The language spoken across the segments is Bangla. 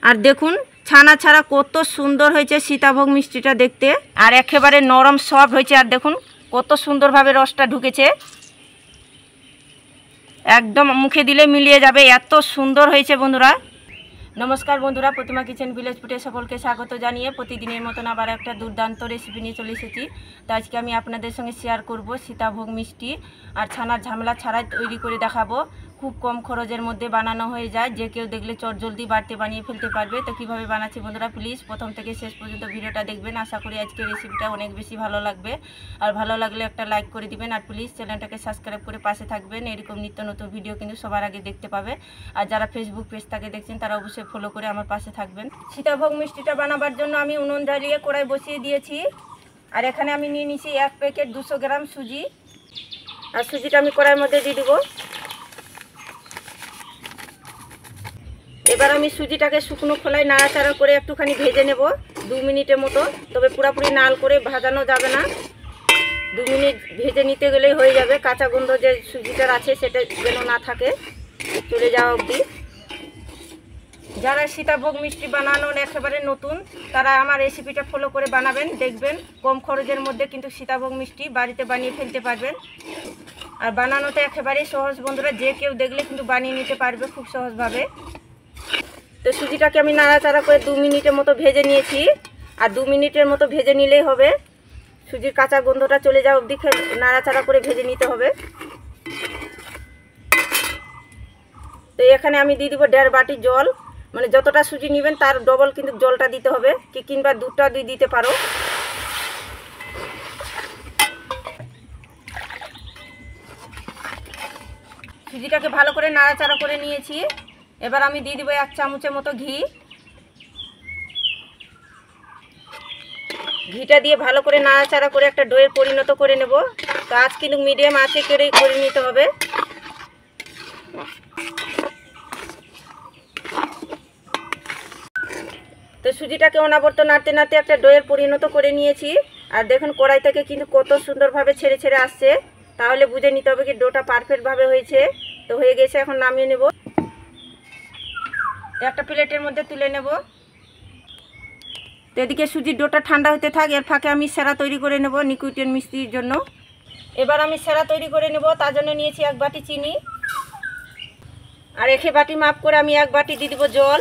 আর দেখুন ছানা ছাড়া কত সুন্দর হয়েছে সীতাভোগ মিষ্টিটা দেখতে, আর একেবারে নরম সফট হয়েছে। আর দেখুন কত সুন্দরভাবে রসটা ঢুকেছে, একদম মুখে দিলে মিলিয়ে যাবে, এত সুন্দর হয়েছে বন্ধুরা। নমস্কার বন্ধুরা, প্রতিমা কিচেন ভিলেজ ফুডে সকলকে স্বাগত জানিয়ে প্রতিদিনের মতন আবার একটা দুর্দান্ত রেসিপি নিয়ে চলে এসেছি। তো আজকে আমি আপনাদের সঙ্গে শেয়ার করব সীতাভোগ মিষ্টি, আর ছানার ঝামেলা ছাড়াই তৈরি করে দেখাবো। খুব কম খরচের মধ্যে বানানো হয়ে যায়, যে কেউ দেখলে চটজলদি বাড়িতে বানিয়ে ফেলতে পারবে। তো কীভাবে বানাচ্ছি বন্ধুরা, প্লিজ প্রথম থেকে শেষ পর্যন্ত ভিডিওটা দেখবেন। আশা করি আজকের রেসিপিটা অনেক বেশি ভালো লাগবে, আর ভালো লাগলে একটা লাইক করে দিবেন, আর প্লিজ চ্যানেলটাকে সাবস্ক্রাইব করে পাশে থাকবেন। এরকম নিত্য নতুন ভিডিও কিন্তু সবার আগে দেখতে পাবে। আর যারা ফেসবুক পেজ থেকে দেখছেন তারা অবশ্যই ফলো করে আমার পাশে থাকবেন। সীতাভোগ মিষ্টিটা বানাবার জন্য আমি উনুন জ্বালিয়ে কড়াই বসিয়ে দিয়েছি, আর এখানে আমি নিয়ে নিয়েছি 1 প্যাকেট 200 গ্রাম সুজি। আর সুজিটা আমি কড়াইয়ের মধ্যে দিয়ে দেবো। এবার আমি সুজিটাকে শুকনো খোলায় নাড়াচাড়া করে একটুখানি ভেজে নেব 2 মিনিটের মতো, তবে পুরোপুরি নাল করে ভাজানো যাবে না। 2 মিনিট ভেজে নিতে গেলেই হয়ে যাবে, কাঁচা গন্ধ যে সুজিটার আছে সেটা যেন না থাকে, চলে যাওয়া অবধি। যারা সীতাভোগ মিষ্টি বানানোর একেবারে নতুন তারা আমার রেসিপিটা ফলো করে বানাবেন, দেখবেন কম খরচের মধ্যে কিন্তু সীতাভোগ মিষ্টি বাড়িতে বানিয়ে ফেলতে পারবেন। আর বানানোতে একেবারেই সহজ বন্ধুরা, যে কেউ দেখলে কিন্তু বানিয়ে নিতে পারবে খুব সহজভাবে। তো সুজিটাকে আমি নাড়াচাড়া করে 2 মিনিটের মতো ভেজে নিয়েছি, আর 2 মিনিটের মতো ভেজে নিলেই হবে। সুজির কাঁচা গন্ধটা চলে যাওয়া অবধি নাড়াচাড়া করে ভেজে নিতে হবে। তো এখানে আমি দিয়ে দিব 1.5 বাটি জল, মানে যতটা সুজি নেবেন তার ডবল কিন্তু জলটা দিতে হবে, কিংবা দুধটা দিতে পারো। সুজিটাকে ভালো করে নাড়াচাড়া করে নিয়েছি। এবার আমি দিয়ে দিব 1 চামচের মতো ঘি। ঘিটা দিয়ে ভালো করে নাড়াচাড়া করে একটা ডোয়ে পরিণত করে নেব। তো আজ কিন্তু মিডিয়াম আঁচে করে নিতে হবে। তো সুজিটাকে অনাবর্ত নাড়তে নাড়তে একটা ডোয়ের পরিণত করে নিয়েছি, আর দেখুন কড়াই থেকে কিন্তু কত সুন্দরভাবে ছেড়ে ছেড়ে আসছে, তাহলে বুঝে নিতে হবে কি ডোটা পারফেক্টভাবে হয়েছে। তো হয়ে গেছে, এখন নামিয়ে নেব, একটা প্লেটের মধ্যে তুলে নেব। তো এদিকে সুজির ডোটা ঠান্ডা হতে থাক, এর ফাঁকে আমি সেরা তৈরি করে নেব নিকুইটের মিষ্টির জন্য। এবার আমি সেরা তৈরি করে নেব, তার জন্য নিয়েছি 1 বাটি চিনি, আর একে বাটি মাপ করে আমি 1 বাটি দিয়ে দেবো জল।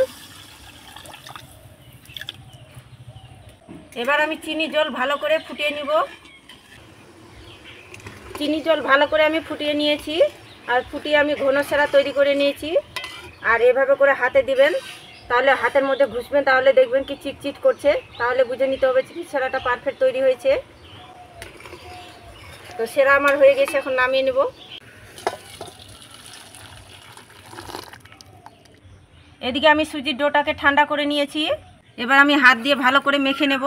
এবার আমি চিনি জল ভালো করে ফুটিয়ে নিব। চিনি জল ভালো করে আমি ফুটিয়ে নিয়েছি, আর ফুটিয়ে আমি ঘন সেরা তৈরি করে নিয়েছি। আর এভাবে করে হাতে দিবেন, তাহলে হাতের মধ্যে ঘুষবেন, তাহলে দেখবেন কি চিটচিট করছে, তাহলে বুঝে নিতে হবে কি সেরাটা পারফেক্ট তৈরি হয়েছে। তো সেরা আমার হয়ে গেছে, এখন নামিয়ে নেব। এদিকে আমি সুজির ডোটাকে ঠান্ডা করে নিয়েছি, এবার আমি হাত দিয়ে ভালো করে মেখে নেব।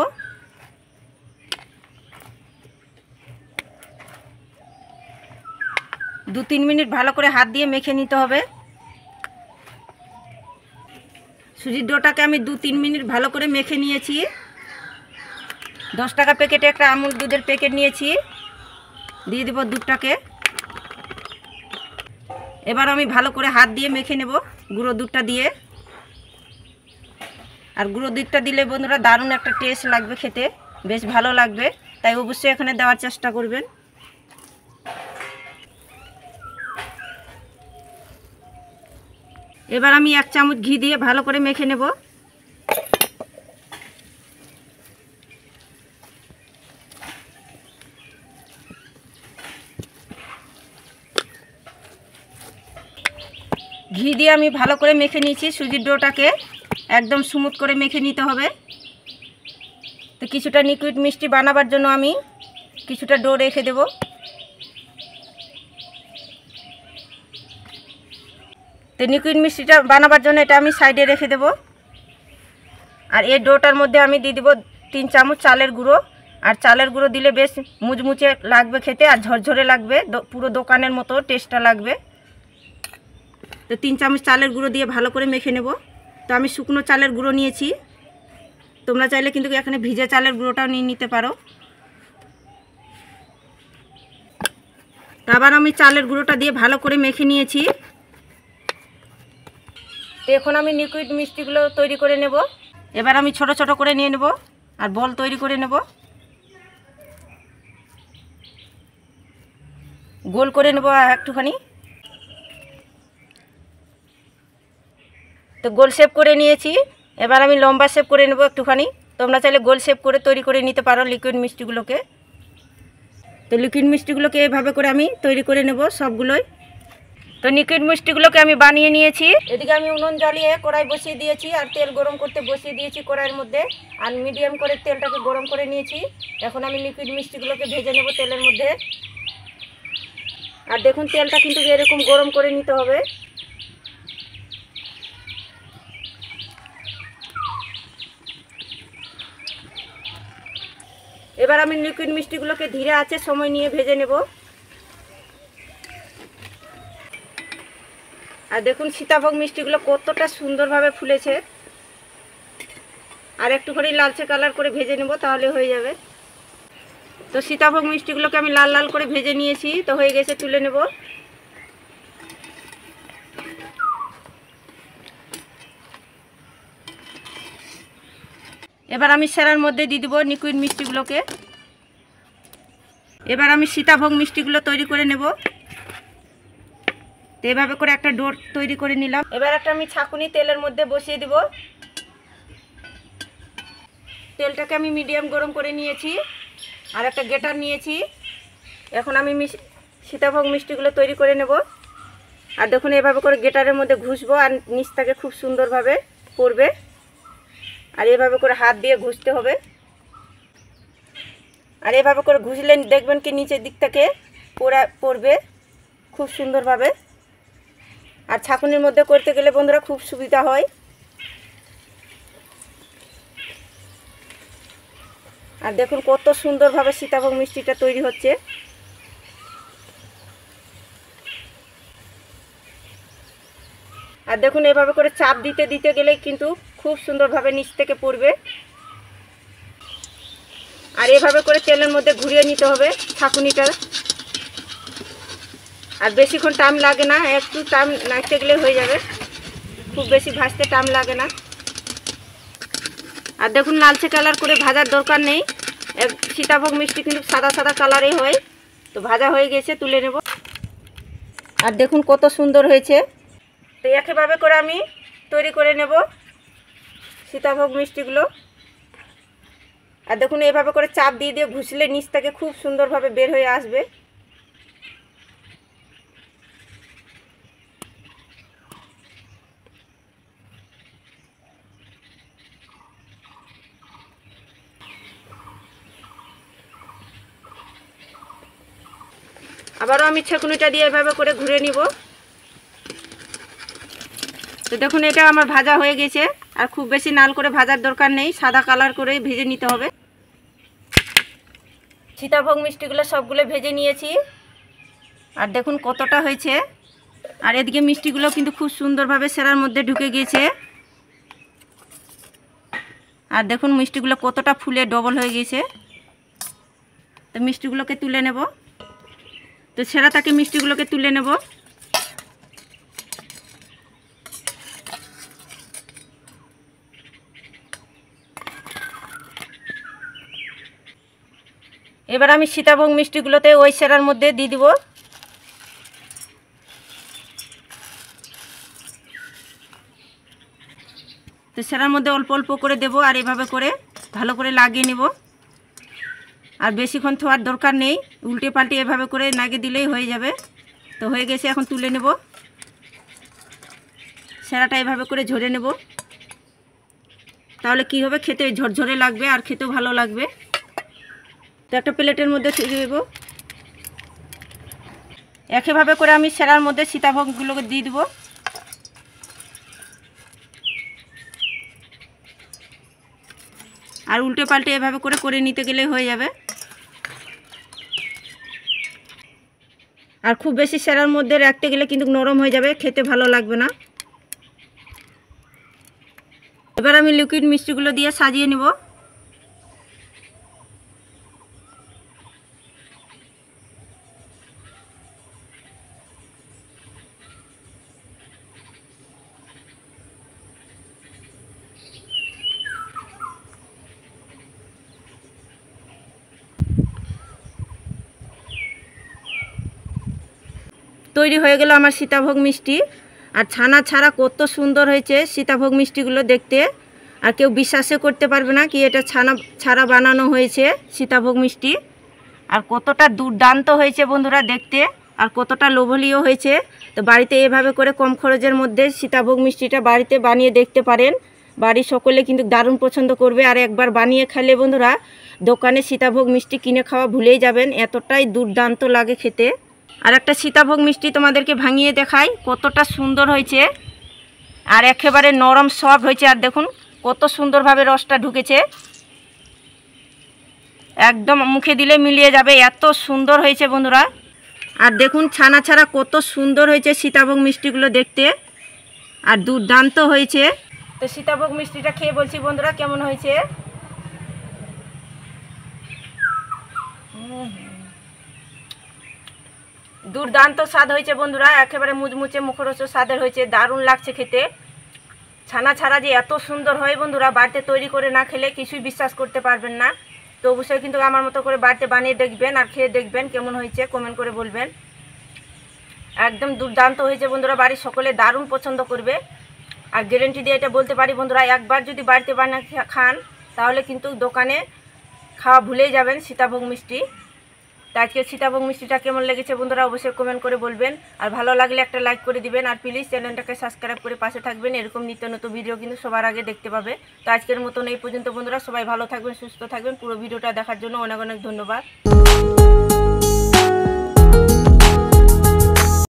দু 3 মিনিট ভালো করে হাত দিয়ে মেখে নিতে হবে। সুজির ডোটাকে আমি 2-3 মিনিট ভালো করে মেখে নিয়েছি। 10 টাকা প্যাকেটে একটা আমুল দুধের প্যাকেট নিয়েছি, দিয়ে দেব দুধটাকে। এবার আমি ভালো করে হাত দিয়ে মেখে নেব গুঁড়ো দুধটা দিয়ে। আর গুঁড়ো দুধটা দিলে বন্ধুরা দারুণ একটা টেস্ট লাগবে, খেতে বেশ ভালো লাগবে, তাই অবশ্যই এখানে দেওয়ার চেষ্টা করবেন। এবার আমি 1 চামচ ঘি দিয়ে ভালো করে মেখে নেব। ঘি দিয়ে আমি ভালো করে মেখে নিয়েছি সুজির ডোটাকে, একদম স্মুথ করে মেখে নিতে হবে। তো কিছুটা লিকুইড মিষ্টি বানাবার জন্য আমি কিছুটা ডো রেখে দেব। তো লিকুইড মিষ্টিটা বানাবার জন্য এটা আমি সাইডে রেখে দেব। আর এই ডোটার মধ্যে আমি দিয়ে দেবো 3 চামচ চালের গুঁড়ো, আর চালের গুঁড়ো দিলে বেশ মুচমুচে লাগবে খেতে, আর ঝরঝরে লাগবে, পুরো দোকানের মতো টেস্টটা লাগবে। তো 3 চামচ চালের গুঁড়ো দিয়ে ভালো করে মেখে নেব। তো আমি শুকনো চালের গুঁড়ো নিয়েছি, তোমরা চাইলে কিন্তু এখানে ভিজে চালের গুঁড়োটাও নিয়ে নিতে পারো। তো আবার আমি চালের গুঁড়োটা দিয়ে ভালো করে মেখে নিয়েছি। তো এখন আমি লিকুইড মিষ্টিগুলো তৈরি করে নেব। এবার আমি ছোট ছোট করে নিয়ে নেব আর বল তৈরি করে নেব, গোল করে নেব একটুখানি। তো গোল শেপ করে নিয়েছি, এবার আমি লম্বা শেপ করে নেব একটুখানি। তোমরা চাইলে গোল শেপ করে তৈরি করে নিতে পারো লিকুইড মিষ্টিগুলোকে। তো লিকুইড মিষ্টিগুলোকে এভাবে করে আমি তৈরি করে নেব সবগুলোই। তো লিকুইড মিষ্টিগুলোকে আমি বানিয়ে নিয়েছি। এদিকে আমি উনুন জ্বালিয়ে কড়াই বসিয়ে দিয়েছি আর তেল গরম করতে বসিয়ে দিয়েছি কড়াইয়ের মধ্যে, আর মিডিয়াম করে তেলটাকে গরম করে নিয়েছি। এখন আমি লিকুইড মিষ্টিগুলোকে ভেজে নেব তেলের মধ্যে। আর দেখুন তেলটা কিন্তু এরকম গরম করে নিতে হবে। এবার আমি লিকুইড মিষ্টিগুলোকে ধীরে আঁচে সময় নিয়ে ভেজে নেব। আর দেখুন সীতাভোগ মিষ্টিগুলো কতটা সুন্দরভাবে ফুলেছে। আর একটু করে লালচে কালার করে ভেজে নেব, তাহলে হয়ে যাবে। তো সীতাভোগ মিষ্টিগুলোকে আমি লাল লাল করে ভেজে নিয়েছি, তো হয়ে গেছে, তুলে নেব। এবার আমি সেরার মধ্যে দিয়ে দেবো লিকুইড মিষ্টিগুলোকে। এবার আমি সীতাভোগ মিষ্টিগুলো তৈরি করে নেব। তো এভাবে করে একটা ডোর তৈরি করে নিলাম। এবার একটা আমি ছাঁকুনি তেলের মধ্যে বসিয়ে দিব। তেলটাকে আমি মিডিয়াম গরম করে নিয়েছি আর একটা গ্রেটার নিয়েছি। এখন আমি সীতাভোগ মিষ্টিগুলো তৈরি করে নেব। আর দেখুন এভাবে করে গ্রেটারের মধ্যে ঘুষবো আর নিচটাকে খুব সুন্দরভাবে পড়বে। আর এভাবে করে হাত দিয়ে ঘুষতে হবে। আর এভাবে করে ঘুষলে দেখবেন কি নিচের দিকটাকে পড়বে খুব সুন্দরভাবে। আর ছাঁকুনির মধ্যে করতে গেলে বন্ধুরা খুব সুবিধা হয়। আর দেখুন কত সুন্দরভাবে সীতাভোগ মিষ্টিটা তৈরি হচ্ছে। আর দেখুন এভাবে করে চাপ দিতে দিতে গেলে কিন্তু খুব সুন্দরভাবে নিচ থেকে পড়বে। আর এভাবে করে তেলের মধ্যে ঘুরিয়ে নিতে হবে ছাঁকুনিটা। আর বেশিক্ষণ টাইম লাগে না, একটু টাইম নাড়তে গেলে হয়ে যাবে, খুব বেশি ভাজতে টাইম লাগে না। আর দেখুন লালচে কালার করে ভাজার দরকার নেই, সীতাভোগ মিষ্টি কিন্তু সাদা সাদা কালারই হয়। তো ভাজা হয়ে গেছে, তুলে নেব। আর দেখুন কত সুন্দর হয়েছে। তো একইভাবে করে আমি তৈরি করে নেব সীতাভোগ মিষ্টিগুলো। আর দেখুন এভাবে করে চাপ দিয়ে দিয়ে ঘুষলে নিচ থেকে খুব সুন্দরভাবে বের হয়ে আসবে। আবারও আমি ছাঁকুনিটা দিয়ে এভাবে করে ঘুরে নিব। তো দেখুন এটা আমার ভাজা হয়ে গেছে। আর খুব বেশি লাল করে ভাজার দরকার নেই, সাদা কালার করে ভেজে নিতে হবে। সীতাভোগ মিষ্টিগুলো সবগুলো ভেজে নিয়েছি। আর দেখুন কতটা হয়েছে। আর এদিকে মিষ্টিগুলো কিন্তু খুব সুন্দরভাবে সেরার মধ্যে ঢুকে গিয়েছে। আর দেখুন মিষ্টিগুলো কতটা ফুলে ডবল হয়ে গেছে। তো মিষ্টিগুলোকে তুলে নেব। তো সেরা থেকে মিষ্টিগুলোকে তুলে নেব। এবার আমি সীতাভোগ মিষ্টিগুলোতে ওই সেরার মধ্যে দিয়ে দিব। তো সেরার মধ্যে অল্প অল্প করে দেব আর এভাবে করে ভালো করে লাগিয়ে নেব। আর বেশিক্ষণ থোয়ার দরকার নেই, উল্টে পাল্টে এভাবে করে লাগিয়ে দিলেই হয়ে যাবে। তো হয়ে গেছে, এখন তুলে নেব। সেরাটা এভাবে করে ঝরে নেব, তাহলে কি হবে, খেতে ঝরঝরে লাগবে আর খেতেও ভালো লাগবে। তো একটা প্লেটের মধ্যে ছেড়ে দেব। একইভাবে করে আমি সেরার মধ্যে সীতাভোগগুলোকে দিয়ে দেবো। আর উল্টে পাল্টে এভাবে করে করে নিতে গেলে হয়ে যাবে। আর খুব বেশি সেরার মধ্যে রাখতে গেলে কিন্তু নরম হয়ে যাবে, খেতে ভালো লাগবে না। এবার আমি লিকুইড মিষ্টিগুলো দিয়ে সাজিয়ে নেব। তৈরি হয়ে গেল আমার সীতাভোগ মিষ্টি। আর ছানা ছাড়া কত সুন্দর হয়েছে সীতাভোগ মিষ্টিগুলো দেখতে। আর কেউ বিশ্বাসও করতে পারবে না কি এটা ছানা ছাড়া বানানো হয়েছে সীতাভোগ মিষ্টি। আর কতটা দুর্দান্ত হয়েছে বন্ধুরা দেখতে, আর কতটা লোভনীয় হয়েছে। তো বাড়িতে এভাবে করে কম খরচের মধ্যে সীতাভোগ মিষ্টিটা বাড়িতে বানিয়ে দেখতে পারেন। বাড়ির সকলে কিন্তু দারুণ পছন্দ করবে। আর একবার বানিয়ে খেলে বন্ধুরা দোকানে সীতাভোগ মিষ্টি কিনে খাওয়া ভুলেই যাবেন, এতটাই দুর্দান্ত লাগে খেতে। আর একটা সীতাভোগ মিষ্টি তোমাদেরকে ভাঙিয়ে দেখাই, কতটা সুন্দর হয়েছে আর একেবারে নরম সফট হয়েছে। আর দেখুন কত সুন্দরভাবে রসটা ঢুকেছে, একদম মুখে দিলে মিলিয়ে যাবে, এত সুন্দর হয়েছে বন্ধুরা। আর দেখুন ছানা ছাড়া কত সুন্দর হয়েছে সীতাভোগ মিষ্টিগুলো দেখতে, আর দুর্দান্ত হয়েছে। তো সীতাভোগ মিষ্টিটা খেয়ে বলছি বন্ধুরা কেমন হয়েছে। দুর্দান্ত স্বাদ হয়েছে বন্ধুরা, একেবারে মুচমুচে মুখরোচক স্বাদের হয়েছে, দারুণ লাগছে খেতে। ছানা ছাড়া যে এত সুন্দর হয় বন্ধুরা, বাড়িতে তৈরি করে না খেলে কিছুই বিশ্বাস করতে পারবেন না। তো অবশ্যই কিন্তু আমার মতো করে বাড়িতে বানিয়ে দেখবেন আর খেয়ে দেখবেন কেমন হয়েছে, কমেন্ট করে বলবেন। একদম দুর্দান্ত হয়েছে বন্ধুরা, বাড়ির সকলে দারুণ পছন্দ করবে। আর গ্যারেন্টি দিয়ে এটা বলতে পারি বন্ধুরা, একবার যদি বাড়িতে বানিয়ে খান তাহলে কিন্তু দোকানে খাওয়া ভুলেই যাবেন সীতাভোগ মিষ্টি। তো আজকে সীতাভোগ মিষ্টিটা কেমন লেগেছে বন্ধুরা অবশ্যই কমেন্ট করে বলবেন। আর ভালো লাগলে একটা লাইক করে দিবেন, আর প্লিজ চ্যানেলটাকে সাবস্ক্রাইব করে পাশে থাকবেন, এরকম নিত্য নতুন ভিডিও কিন্তু সবার আগে দেখতে পাবে। তো আজকের মতন এই পর্যন্ত বন্ধুরা, সবাই ভালো থাকবেন, সুস্থ থাকবেন। পুরো ভিডিওটা দেখার জন্য অনেক অনেক ধন্যবাদ।